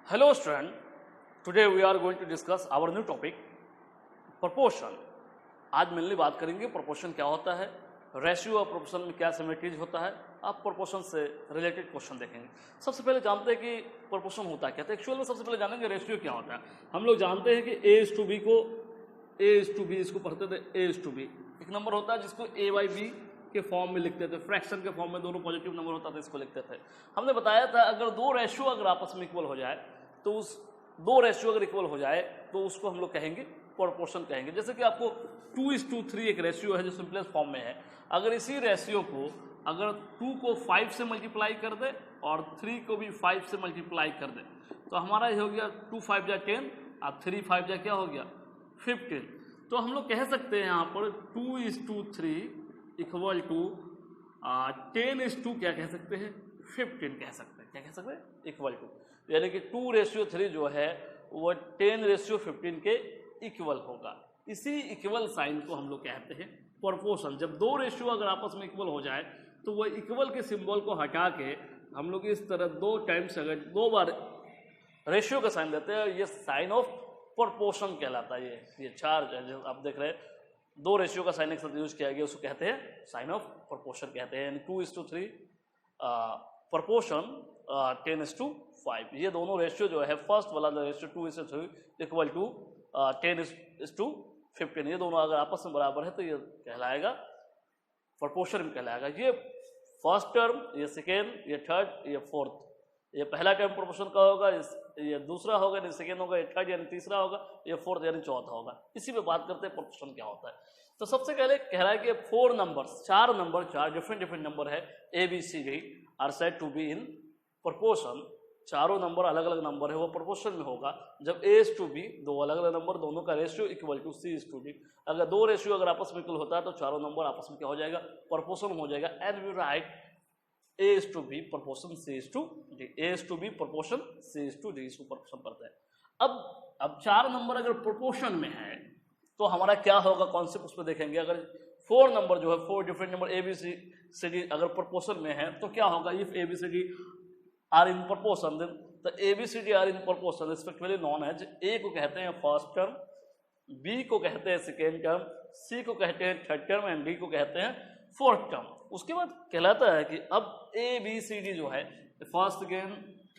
Hello student, today we are going to discuss our new topic proportion. आज mainly बात करेंगे proportion क्या होता है, रेशियो और प्रोपोर्शन में क्या सिमिलरिटीज होता है। आप प्रोपोर्शन से रिलेटेड क्वेश्चन देखेंगे। सबसे पहले जानते हैं कि प्रोपोर्शन होता क्या है। एक्चुअल में सबसे पहले जानेंगे रेशियो क्या होता है। हम लोग जानते हैं कि A:B को A:B इसको पढ़ते थे A:B। एक नंबर होता है जिसको A/B के फॉर्म में लिखते थे, फ्रैक्शन के फॉर्म में दोनों पॉजिटिव नंबर होता था, इसको लिखते थे। हमने बताया था अगर दो रेशियो अगर आपस में इक्वल हो जाए तो उस दो रेशियो अगर इक्वल हो जाए तो उसको हम लोग कहेंगे प्रोपोर्शन कहेंगे। जैसे कि आपको 2:3 एक रेशियो है जो सिंपलेस्ट फॉर्म में है। अगर इसी रेशियो को अगर 2 को 5 से मल्टीप्लाई कर दे और 3 को भी 5 से मल्टीप्लाई कर दे तो हमारा ये हो गया 2 5 जा 10 और 3 5 जा क्या हो गया 15। तो हम लोग कह सकते हैं यहाँ पर 2:3 इक्वल टू 10:2 क्या कह सकते हैं 15 कह सकते हैं। क्या कह सकते हैं इक्वल टू, यानी कि 2:3 जो है वो 10:15 के इक्वल होगा। इसी इक्वल साइन को हम लोग कहते हैं प्रोपोर्शन। जब दो रेशियो अगर आपस में इक्वल हो जाए तो वो इक्वल के सिंबल को हटा के हम लोग इस तरह दो टाइम्स अगर दो बार रेशियो का साइन देते हैं, ये साइन ऑफ प्रोपोर्शन कहलाता है। ये चार जो आप देख रहे हैं दो रेशियो का साइन एक साथ यूज किया गया, उसको कहते हैं साइन ऑफ प्रोपोर्शन कहते हैं। 2:3 प्रोपोर्शन 10:5। ये दोनों रेशियो जो है फर्स्ट वाला रेशियो 2:3 इक्वल टू 10:15, ये दोनों अगर आपस में बराबर है तो ये कहलाएगा प्रोपोर्शन में कहलाएगा। ये फर्स्ट टर्म, ये सेकेंड, ये थर्ड, ये फोर्थ। ये पहला टर्म प्रोपोर्शन का होगा, ये दूसरा होगा, ये सेकेंड होगा, ये थर्ड यानी तीसरा होगा, ये फोर्थ यानी चौथा होगा। इसी पे बात करते हैं प्रोपोर्शन क्या होता है। तो सबसे पहले कह रहा है कि 4 नंबर्स, चार डिफरेंट नंबर है ABCD are said to be in proportion. चारों नंबर अलग अलग नंबर है वो प्रोपोर्शन में होगा। जब A:B दो अलग अलग नंबर दोनों का रेशियो इक्वल टू C:D। अगर दो रेशियो अगर आपस में इक्वल होता है तो चारों नंबर आपस में क्या हो जाएगा प्रोपोर्शन हो जाएगा। And we write A:B proportion C:D। A:B proportion C:D इसको प्रोपोर्शन करते हैं। अब 4 नंबर अगर प्रोपोर्शन में है तो हमारा क्या होगा कॉन्सेप्ट उस पर देखेंगे। अगर 4 नंबर जो है 4 डिफरेंट नंबर ABCD अगर प्रोपोर्शन में है तो क्या होगा। If ABCD are in proportion then the ABCD are in proportion respectively known as. A को कहते हैं फर्स्ट टर्म, B को कहते हैं सेकेंड टर्म, C को कहते हैं थर्ड टर्म एंड D को कहते हैं फोर्थ टर्म। उसके बाद कहलाता है कि अब ABCD जो है first, second,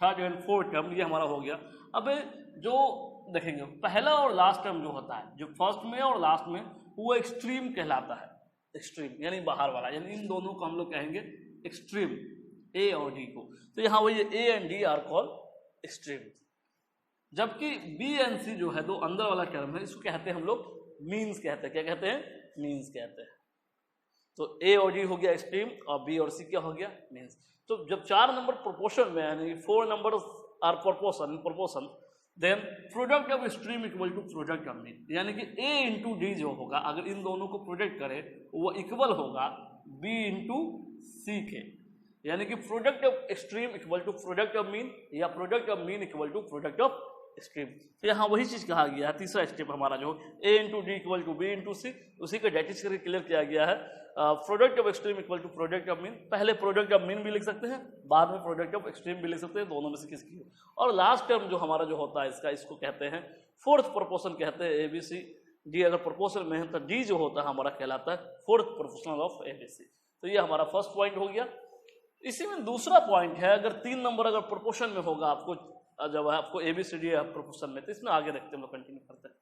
third and fourth term ये हमारा हो गया। अब जो देखेंगे पहला और लास्ट टर्म जो होता है, जो फर्स्ट में और लास्ट में, वो एक्सट्रीम कहलाता है। एक्सट्रीम यानी बाहर वाला, यानी इन दोनों को हम लोग कहेंगे एक्सट्रीम, A और D को। तो यहाँ वही A and D are called extreme. जबकि B एंड C जो है दो अंदर वाला टर्म है, इसको कहते हैं हम लोग मीन्स कहते हैं। क्या कहते हैं मीन्स कहते हैं। तो A और D हो गया एक्सट्रीम और B और C क्या हो गया मीन्स। तो जब 4 नंबर प्रोपोर्शन में यानी 4 number are proportion then product of extreme equal to product of mean, यानी कि A इंटू D जो होगा अगर इन दोनों को प्रोडक्ट करे वो इक्वल होगा B इंटू C के, यानी कि product of extreme equal to product of mean या product of mean equal to product of extreme. तो यहाँ वही चीज कहा गया है। तीसरा स्टेप हमारा जो A into D equal to B into C, उसी को डेटिस करके क्लियर किया गया है। Product of extreme equal to product of mean, पहले प्रोडक्ट ऑफ मीन भी लिख सकते हैं, बाद में प्रोडक्ट ऑफ एक्सट्रीम भी लिख सकते हैं, दोनों में से किसकी। और लास्ट टर्म जो हमारा जो होता है इसको कहते हैं फोर्थ प्रोपोर्शन कहते हैं। ABCD अगर प्रोपोर्शन में है तो D जो होता है हमारा कहलाता है फोर्थ प्रोपोर्शनल ऑफ ABC। तो ये हमारा फर्स्ट पॉइंट हो गया। इसी में दूसरा पॉइंट है, अगर 3 नंबर अगर प्रोपोर्शन में होगा आपको, जब आपको ABCD है प्रोपोर्शन में, तो इसमें आगे देखते हैं, हम लोग कंटिन्यू करते हैं।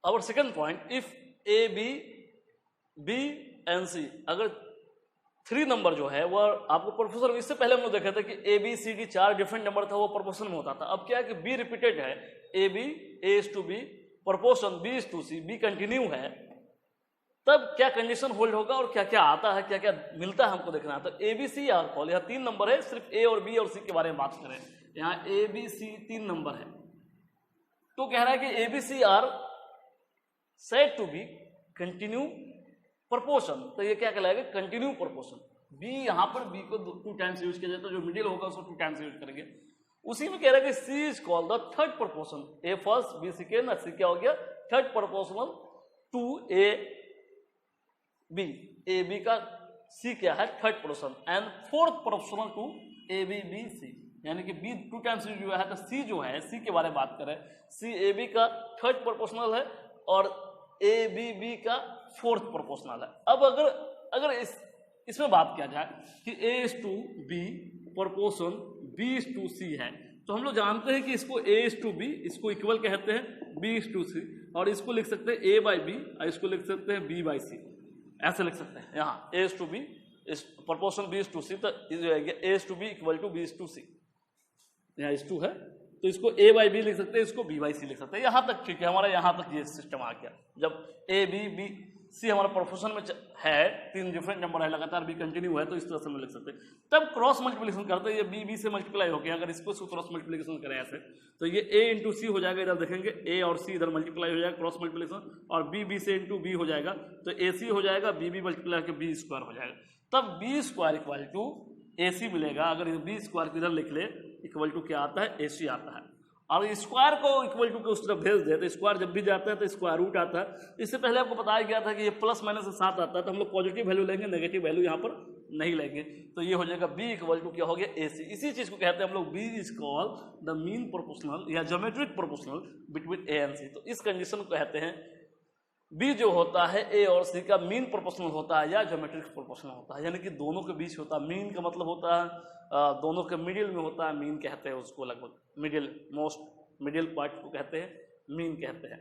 Our second point, if A, B and C अगर 3 नंबर जो है वो आपको प्रोपोर्शन, इससे पहले हम लोग देखे थे कि ABCD 4 डिफरेंट नंबर था वो प्रोपोर्शन में होता था। अब क्या है कि B रिपीटेड है, AB A:B proportion B:C, B continue है, तब क्या कंडीशन होल्ड होगा और क्या क्या आता है, क्या क्या मिलता है हमको देखना है। तो ABC आर कॉल, यहाँ 3 नंबर है, सिर्फ A और B और C के बारे में बात करें। यहाँ ABC 3 नंबर है तो कह रहा है कि ABC are said to be continue proportion. तो ये क्या कहलाएगा कंटिन्यू प्रोपोर्शन। B यहाँ पर B को 2 टाइम्स यूज किया जाता है, जो मिडिल होगा उसको 2 टाइम्स यूज करेंगे। उसी में कह रहा है कि C is called the third proportion. A first, B second, C क्या हो गया third proportional to AB। AB का सी क्या है third proportional, and fourth proportional to A B B C, यानी कि बी 2 टाइम्स जो है तो सी जो है, सी के बारे में बात करें, सी ए बी का थर्ड प्रोपोर्शनल है और ए बी बी का फोर्थ प्रोपोर्शनल है। अब अगर इसमें बात किया जाए कि A is to B proportion B is to C है, तो हम लोग जानते हैं कि इसको ए इज टू बी, इसको इक्वल कहते हैं बी इज टू सी, और इसको लिख सकते हैं ए बाई बी और इसको लिख सकते हैं बी बाई सी, ऐसे लिख सकते हैं। यहाँ ए इज टू बी इस proportion B is to C, तो A is to B equal to B is to C, यहाँ इज टू है तो इसको ए बाई बी लिख सकते हैं, इसको बी बाई सी लिख सकते हैं। यहाँ तक ठीक है, हमारा यहाँ तक ये सिस्टम आ गया। जब ए बी बी सी हमारा प्रोपोर्शन में है, 3 डिफरेंट नंबर है, लगातार बी कंटिन्यू है, तो इस तरह से हम लिख सकते हैं। तब क्रॉस मल्टीप्लिकेशन करते हैं, ये बी बी से मल्टीप्लाई हो गया, अगर इसको क्रॉस मल्टीप्लिकेशन करें ऐसे तो ये ए इंटू सी हो जाएगा, इधर देखेंगे ए और सी इधर मल्टीप्लाई हो जाएगा क्रॉस मल्टीप्लिकेशन, और बी बी से इंटू बी हो जाएगा तो ए सी हो जाएगा, बी बी मल्टीप्लाई करके बी स्क्वायर हो जाएगा, तब बी स्क्वायर इक्वल टू ए सी मिलेगा। अगर बी स्क्वायर इधर लिख ले इक्वल टू क्या आता है, ए सी आता है, और स्क्वायर को इक्वल टू के उस तरफ भेज दे तो स्क्वायर जब भी जाता है तो स्क्वायर रूट आता है। इससे पहले आपको बताया गया था कि ये प्लस माइनस से 7 आता है, तो हम लोग पॉजिटिव वैल्यू लेंगे, नेगेटिव वैल्यू यहाँ पर नहीं लेंगे, तो ये हो जाएगा b इक्वल टू क्या हो गया, ए सी। इसी चीज को कहते हैं हम लोग b is called the mean proportional या geometric proportional between A and C. तो इस कंडीशन को कहते हैं b जो होता है ए और सी का मीन प्रोपोर्शनल होता है या ज्योमेट्रिक प्रोपोर्शनल होता है, यानी कि दोनों के बीच होता है। मीन का मतलब होता है दोनों के मिडिल में होता है, मीन कहते हैं उसको, लगभग मिडिल मोस्ट मिडिल पार्ट को कहते हैं मीन कहते हैं।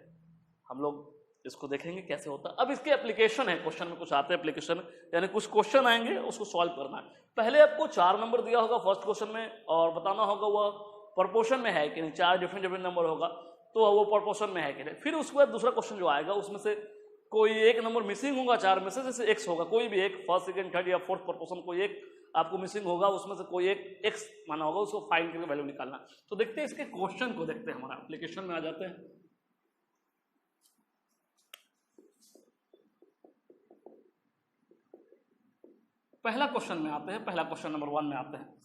हम लोग इसको देखेंगे कैसे होता है। अब इसके एप्लीकेशन है, क्वेश्चन में कुछ आते हैं एप्लीकेशन, यानी कुछ क्वेश्चन आएंगे उसको सॉल्व करना है। पहले आपको 4 नंबर दिया होगा फर्स्ट क्वेश्चन में, और बताना होगा वह प्रोपोर्शन में है कि नहीं, 4 डिफरेंट नंबर होगा तो वो प्रोपोर्शन में है कि नहीं। फिर उसके बाद दूसरा क्वेश्चन जो आएगा उसमें से कोई एक नंबर मिसिंग होगा 4 में से, जैसे एक्स होगा, कोई भी एक फर्स्ट सेकंड थर्ड या फोर्थ प्रोपोर्शन कोई एक आपको मिसिंग होगा, उसमें से कोई एक एक्स माना होगा, उसको फाइंड करके वैल्यू निकालना। तो देखते हैं इसके क्वेश्चन को, देखते हैं हमारा एप्लीकेशन में आ जाते हैं। पहला क्वेश्चन में आते हैं, पहला क्वेश्चन नंबर 1 में आते हैं।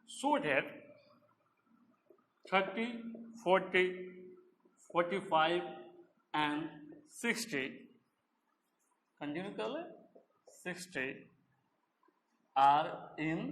So that 30, 40, 45 and 60, कंटिन्यू कर ले, 60 are in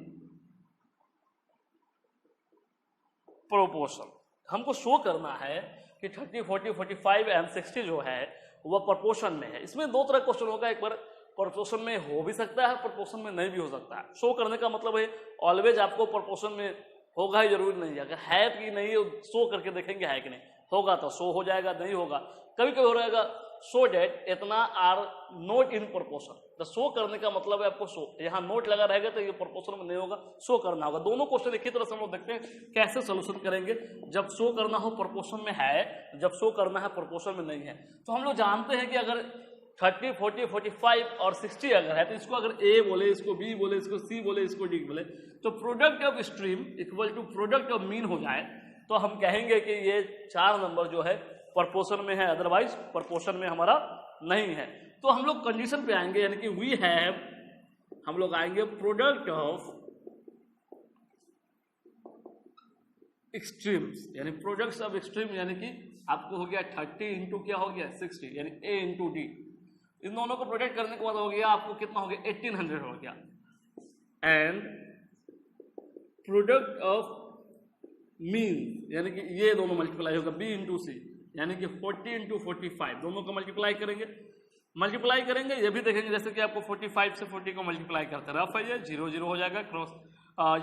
proportion। हमको शो करना है कि 30, 40, 45 एंड 60 जो है वह प्रोपोर्शन में है। इसमें 2 तरह का क्वेश्चन होगा, एक बार प्रोपोर्शन में हो भी सकता है, प्रोपोर्शन में नहीं भी हो सकता है। शो करने का मतलब है ऑलवेज आपको प्रोपोर्शन में होगा ही जरूरी नहीं है, अगर है कि नहीं शो करके देखेंगे है कि नहीं, होगा तो शो हो जाएगा, नहीं होगा कभी कभी हो रहेगा शो डेट इतना आर नोट इन प्रोपोर्शन। तो शो करने का मतलब है आपको शो, यहाँ नोट लगा रहेगा तो ये प्रोपोर्शन में नहीं होगा, शो करना होगा। दोनों क्वेश्चन एक ही तरह से हम लोग देखते हैं कैसे सोल्यूशन करेंगे। जब शो करना हो प्रोपोर्शन में है, जब शो करना है प्रोपोर्शन में नहीं है। तो हम लोग जानते हैं कि अगर 30, 40, 45 और 60 अगर है तो इसको अगर ए बोले, इसको बी बोले, इसको सी बोले, इसको डी बोले, तो product of extreme equal to product of mean हो जाए तो हम कहेंगे कि ये 4 नंबर जो है प्रोपोर्शन में है, अदरवाइज प्रोपोर्शन में हमारा नहीं है। तो हम लोग कंडीशन पे आएंगे, यानी कि वी हैव, हम लोग आएंगे प्रोडक्ट ऑफ एक्सट्रीम्स, यानी प्रोडक्ट्स ऑफ एक्सट्रीम, यानी कि आपको हो गया 30 इंटू क्या हो गया 60, यानी ए इंटू डी। इन दोनों को प्रोडक्ट करने के बाद हो गया आपको कितना हो गया 1800 हो गया। एंड प्रोडक्ट ऑफ मीन, यानी कि ये दोनों मल्टीप्लाई होगा बी इंटू सी, यानी कि 40 इंटू 45 दोनों को मल्टीप्लाई करेंगे। ये भी देखेंगे जैसे कि आपको 45 से 40 को मल्टीप्लाई करते रफ है, ये 0 0 हो जाएगा क्रॉस,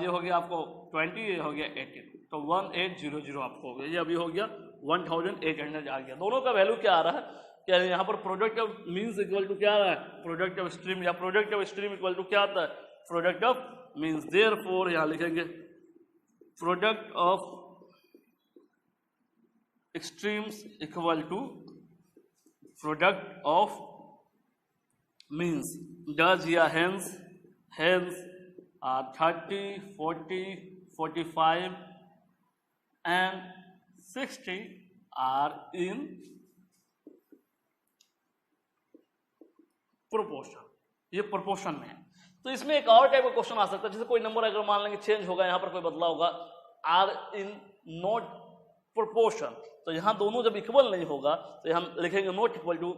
ये हो गया आपको 20, ये हो गया 18, तो 1800 आपको हो गया। ये अभी हो गया 1800 आ गया। दोनों का वैल्यू क्या आ रहा है, क्या यहाँ पर product of means equal to क्या आ रहा है, प्रोडक्ट ऑफ स्ट्रीम, या product of extreme equal to क्या आता है, प्रोडक्ट ऑफ मीन्स। देयरफॉर यहाँ लिखेंगे product of extremes equal to product of means. Thus या hence 30, 40, 45 and 60 are in proportion, ये प्रोपोर्शन में है। तो इसमें एक और टाइप का क्वेश्चन आ सकता है, जैसे कोई नंबर अगर मान लेंगे चेंज होगा, यहाँ पर कोई बदलाव होगा, आर इन नॉट प्रोपोर्शन, तो यहाँ दोनों जब इक्वल नहीं होगा तो हम लिखेंगे not equal to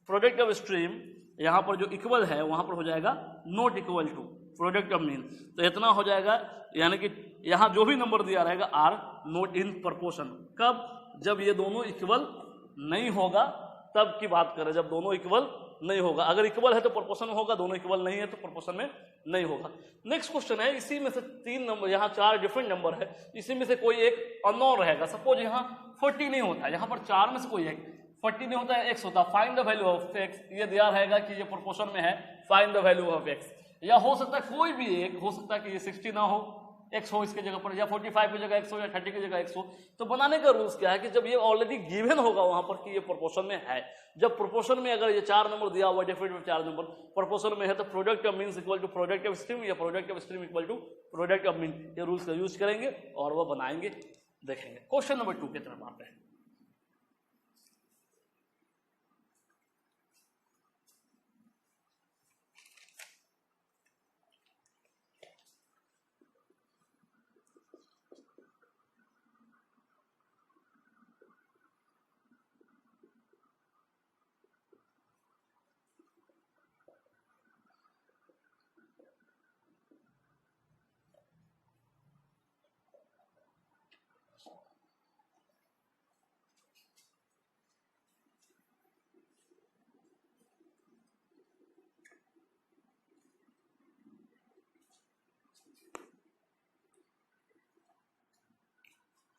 product of extreme, यहाँ पर जो इक्वल है वहाँ पर हो जाएगा not equal to product of mean. तो इतना हो जाएगा, यानी कि यहाँ जो भी नंबर दिया रहेगा आर नॉट इन प्रोपोर्शन। कब? जब ये दोनों इक्वल नहीं होगा तब की बात करें, जब दोनों इक्वल नहीं होगा। अगर इक्वल है तो प्रोपोर्शन में होगा, दोनों इक्वल नहीं है तो प्रोपोर्शन में नहीं होगा। नेक्स्ट क्वेश्चन है, इसी में से 3 नंबर, यहाँ 4 डिफरेंट नंबर है, इसी में से कोई एक अननोन रहेगा। सपोज यहाँ 40 नहीं होता है, यहाँ पर 4 में से कोई एक 40 नहीं होता है, x होता है। Find the value of x, ये दिया रहेगा कि ये प्रोपोर्शन में है, find the value of x। या हो सकता है कोई भी एक, हो सकता है कि ये 60 ना हो, x हो इसके जगह पर, या 45 की जगह x हो, या 30 की जगह x हो। तो बनाने का रूल्स क्या है कि जब ये ऑलरेडी गिवन होगा वहां पर कि ये प्रोपोर्शन में है, जब प्रोपोर्शन में अगर ये 4 नंबर दिया हुआ, डेफिनेटली 4 नंबर प्रोपोर्शन में है, तो product of means equal to product of extreme, या product of extreme equal to product of mean. ये रूल्स का यूज करेंगे और वो बनाएंगे, देखेंगे। क्वेश्चन नंबर 2 की तरफ आते हैं।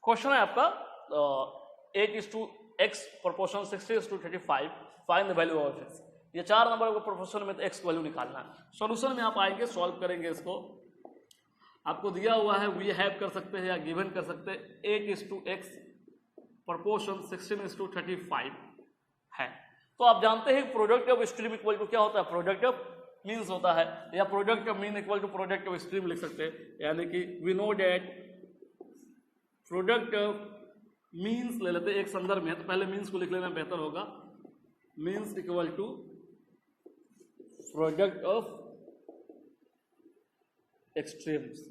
क्वेश्चन है आपका 8:x proportion 60:35, find the value of x। ये 4 नंबर को प्रोपोर्शन में तो x की वैल्यू निकालना है। सॉल्यूशन में आप आएंगे, सॉल्व करेंगे इसको। आपको दिया हुआ है, वी हैव कर सकते हैं या गिवन कर सकते हैं। 8:x प्रोपोर्शन 16:35 है। तो आप जानते हैं product of extreme equal to क्या होता है, प्रोडक्ट ऑफ मीन्स होता है, या product of mean equal to product of extreme लिख सकते हैं। यानी कि we know that product of means ले लेते हैं, एक संदर्भ में है तो पहले मीन्स को लिख लेना बेहतर होगा। Means equal to product of extremes.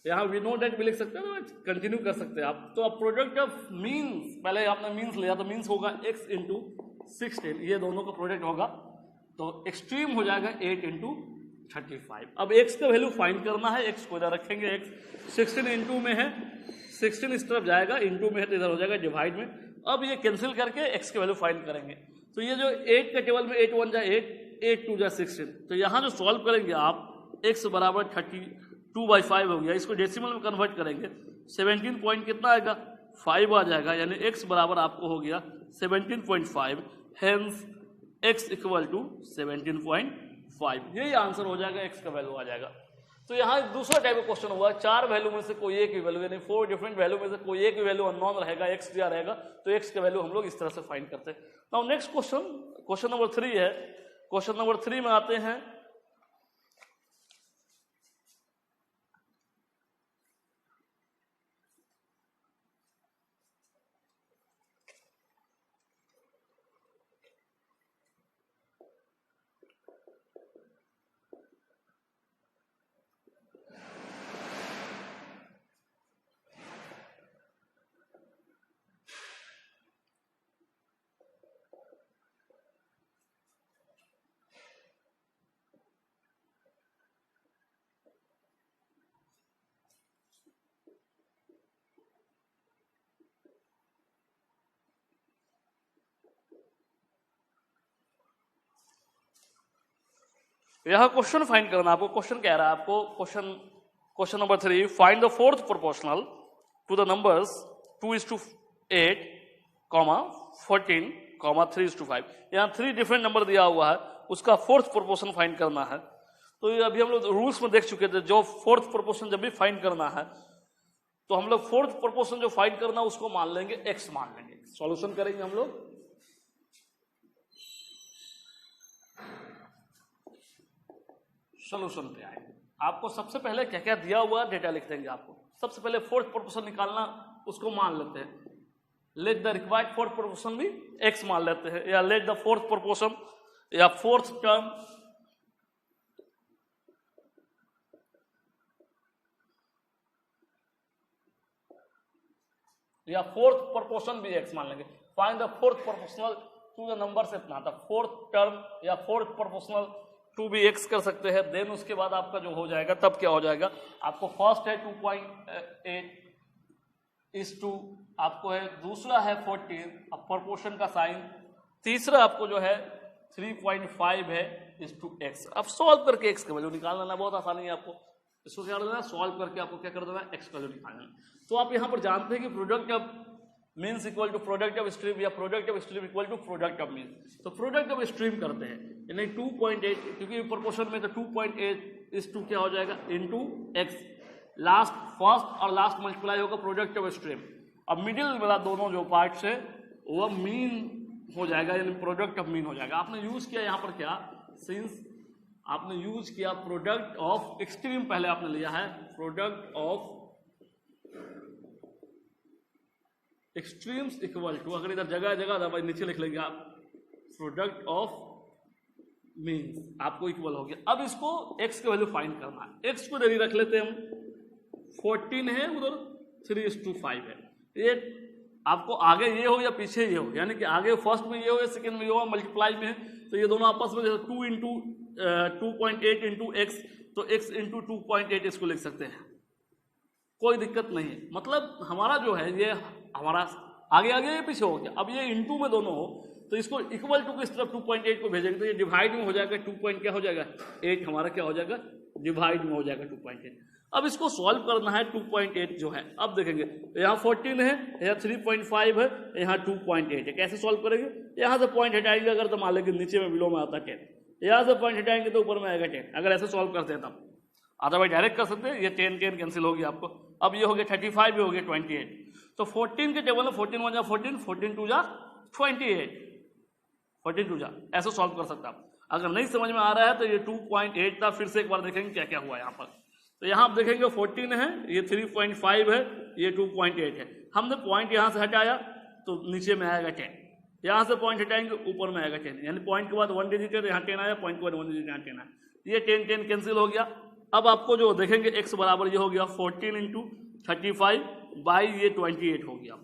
यहां वी नो डेट भी लिख सकते हैं, कंटिन्यू कर सकते हैं आप। तो अब प्रोडक्ट ऑफ मीन्स, पहले आपने मीन्स लिया तो मीन्स होगा x इंटू 16, ये दोनों का प्रोडक्ट होगा, तो एक्सट्रीम हो जाएगा 8:35। अब x का वैल्यू फाइंड करना है, x को इधर रखेंगे, x 16 इंटू में है, 16 इस तरफ जाएगा, इंटू में है तो इधर हो जाएगा डिवाइड में। अब ये कैंसिल करके x की वैल्यू फाइंड करेंगे। तो ये जो 8 का टेबल में 8 1 जा 8, 8 2 जा 16, तो यहाँ जो सॉल्व करेंगे आप, x बराबर 32/5 हो गया। इसको डेसिमल में कन्वर्ट करेंगे, 17 पॉइंट कितना आएगा, 5 आ जाएगा। यानी x बराबर आपको हो गया 17.5, हेंस x इक्वल टू 17.5। यही आंसर हो जाएगा, x का वैल्यू आ जाएगा। तो यहाँ दूसरा टाइप का क्वेश्चन हुआ, 4 वैल्यू में से कोई एक ही वैल्यू, यानी 4 डिफरेंट वैल्यू में से कोई एक ही वैल्यू अननोन रहेगा, x दिया रहेगा, तो x का वैल्यू हम लोग इस तरह से फाइंड करते हैं। Now next question, question number 3 है। क्वेश्चन नंबर 3 में आते हैं। यहाँ क्वेश्चन फाइंड करना, आपको क्वेश्चन कह रहा है, आपको question number 3, find the fourth proportional to the numbers 2:8, 14, 3:5। यहाँ 3 डिफरेंट नंबर दिया हुआ है, उसका फोर्थ प्रोपोर्शन फाइंड करना है। तो ये अभी हम लोग रूल्स में देख चुके थे, जो फोर्थ प्रोपोर्शन जब भी फाइंड करना है तो हम लोग फोर्थ प्रोपोर्शन जो फाइंड करना है उसको मान लेंगे, x मान लेंगे। सॉल्यूशन करेंगे हम लोग। सॉल्यूशन पे आएंगे, आपको सबसे पहले क्या क्या दिया हुआ डेटा लिख देंगे। आपको सबसे पहले फोर्थ प्रोपोर्शन निकालना, उसको मान लेते हैं। Let the required fourth proportion भी x मान लेते हैं, या लेट द फोर्थ प्रोपोर्शन या फोर्थ टर्म या फोर्थ प्रोपोर्शन भी x मान लेंगे। Find the fourth proportional to the number से इतना था, फोर्थ टर्म या फोर्थ प्रोपोर्शनल टू भी x कर सकते हैं। देन उसके बाद आपका जो हो जाएगा तब क्या हो जाएगा, आपको फर्स्ट है 2.8 इस टू, आपको है दूसरा है 14, अब प्रोपोर्शन का साइन, तीसरा आपको जो है 3.5 है इस टू x। अब सॉल्व करके x का वैल्यू निकाल लेना, बहुत आसानी है आपको। इसको क्या कर देना, सॉल्व करके आपको क्या कर देना, x का वैल्यू निकाल लेना। तो आप यहाँ पर जानते हैं कि product of means equal to product of extreme या product of extreme equal to product of means. तो प्रोडक्ट ऑफ स्ट्रीम करते हैं, यानी 2.8, क्योंकि प्रोपोर्शन में तो 2.8 इस टू क्या हो जाएगा इनटू x, लास्ट फर्स्ट और लास्ट मल्टीप्लाई होगा प्रोडक्ट ऑफ स्ट्रीम। अब मिडिल वाला दोनों जो पार्ट्स है वो मीन हो जाएगा, यानी प्रोडक्ट ऑफ मीन हो जाएगा। आपने यूज किया यहाँ पर क्या, सिंस आपने यूज किया प्रोडक्ट ऑफ एक्सट्रीम, पहले आपने लिया है product of extremes equal to, अगर इधर जगह जगह दबाई नीचे लिख लेंगे आप, प्रोडक्ट ऑफ मीन्स आपको इक्वल हो गया। अब इसको x का वैल्यू फाइंड करना है, x को रेडी रख लेते हैं हम, 14 है उधर 3:5 है, ये आपको आगे ये हो या पीछे ये हो, यानी कि आगे फर्स्ट में ये हो या सेकेंड में ये हो, मल्टीप्लाई में है तो ये दोनों आपस में 2 इंटू 2.8 इंटू x, तो x इंटू 2.8 इसको लिख सकते हैं, कोई दिक्कत नहीं है। मतलब हमारा जो है ये हमारा आगे आगे ये पीछे हो गया। अब ये इंटू में दोनों हो तो इसको इक्वल टू की तरफ 2.8 को भेजेंगे तो ये डिवाइड में हो जाएगा, 2 क्या हो जाएगा 8 हमारा क्या हो जाएगा डिवाइड में हो जाएगा 2.8। अब इसको सॉल्व करना है 2.8 जो है, अब देखेंगे यहाँ 14 है, यहाँ 3.5 है, यहाँ 2.8 है, कैसे सॉल्व करेंगे, यहाँ से पॉइंट हटाएंगे अगर तो मान लेंगे नीचे में बिलो में आता 10, यहाँ से पॉइंट हटाएंगे तो ऊपर में आएगा 10, अगर ऐसे सॉल्व करते हैं तब। अदरवाइज डायरेक्ट कर सकते हैं, ये 10 कैंसिल होगी आपको। अब ये हो गया 35, ये हो गया 28, तो 14 के टेबल में 14 1 जा 14, 14 2 जा 28, 14 2 जा, ऐसे सॉल्व कर सकते हैं आप। अगर नहीं समझ में आ रहा है तो ये 2.8 था, फिर से एक बार देखेंगे क्या क्या हुआ यहाँ पर। तो यहाँ आप देखेंगे 14 है, ये 3.5 है, ये 2.8 है, हमने पॉइंट यहाँ से हटाया तो नीचे में आएगा 10, यहाँ से पॉइंट हटाएंगे ऊपर में आएगा 10, यानी पॉइंट के बाद 1 डिजिट है, यहाँ 10 आया, पॉइंट के बाद 1 डिजिट यहाँ 10 आया, ये 10 कैंसिल हो गया। अब आपको जो देखेंगे x बराबर ये हो गया 14 इंटू 35 बाई ये 28 हो गया।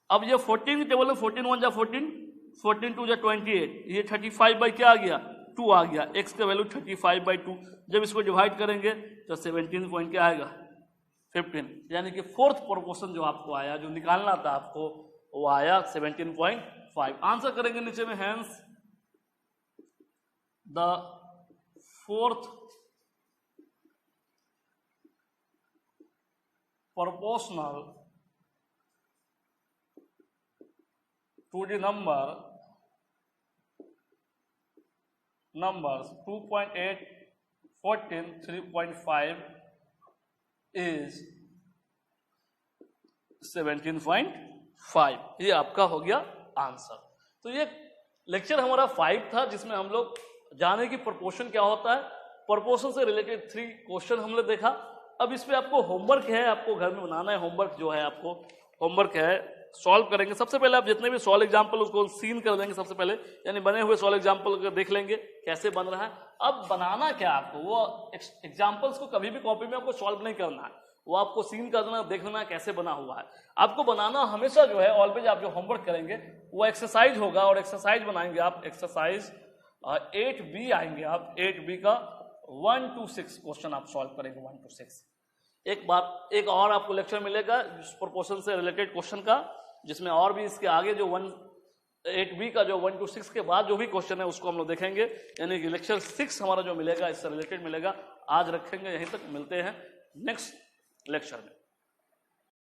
अब ये 14 के टेबल में 14 1 जा 14, 14 2 जा 28, ये 35 बाई क्या आ गया 2 आ गया, x का वैल्यू 35 बाई 2। जब इसको डिवाइड करेंगे तो 17 पॉइंट क्या आएगा 15, यानी कि फोर्थ प्रोपोर्शन जो आपको आया, जो निकालना था आपको, वो आया 17.5। आंसर करेंगे नीचे में, hence the fourth proportional to the numbers 2.8, 14, 3.5 is 17.5। ये आपका हो गया आंसर। तो ये लेक्चर हमारा 5 था, जिसमें हम लोग जाने की प्रोपोर्शन क्या होता है, प्रोपोर्शन से रिलेटेड 3 क्वेश्चन हमने देखा। अब इस पे आपको होमवर्क है, आपको घर में बनाना है, होमवर्क जो है आपको होमवर्क है, सॉल्व करेंगे। सबसे पहले आप जितने भी सॉल्व एग्जाम्पल उसको सीन कर देंगे सबसे पहले, यानी बने हुए सॉल्व एग्जाम्पल देख लेंगे कैसे बन रहा है। अब बनाना क्या आपको, वो एग्जाम्पल्स को कभी भी कॉपी में आपको सॉल्व नहीं करना है, वो आपको सीन करना, देखना कैसे बना हुआ है। आपको बनाना हमेशा जो है ऑलवेज आप जो होमवर्क करेंगे वो एक्सरसाइज होगा, और एक्सरसाइज बनाएंगे आप, एक्सरसाइज 8B आएंगे आप, 8B का 1 to 6 क्वेश्चन आप सॉल्व करेंगे, 1 to 6। एक और आपको लेक्चर मिलेगा प्रोपोर्शन से रिलेटेड क्वेश्चन का, जिसमें और भी इसके आगे जो 8B का जो 1 to 6 के बाद जो भी क्वेश्चन है उसको हम लोग देखेंगे, यानी कि लेक्चर 6 हमारा जो मिलेगा इससे रिलेटेड मिलेगा। आज रखेंगे, यहीं तक, मिलते हैं नेक्स्ट लेक्चर में।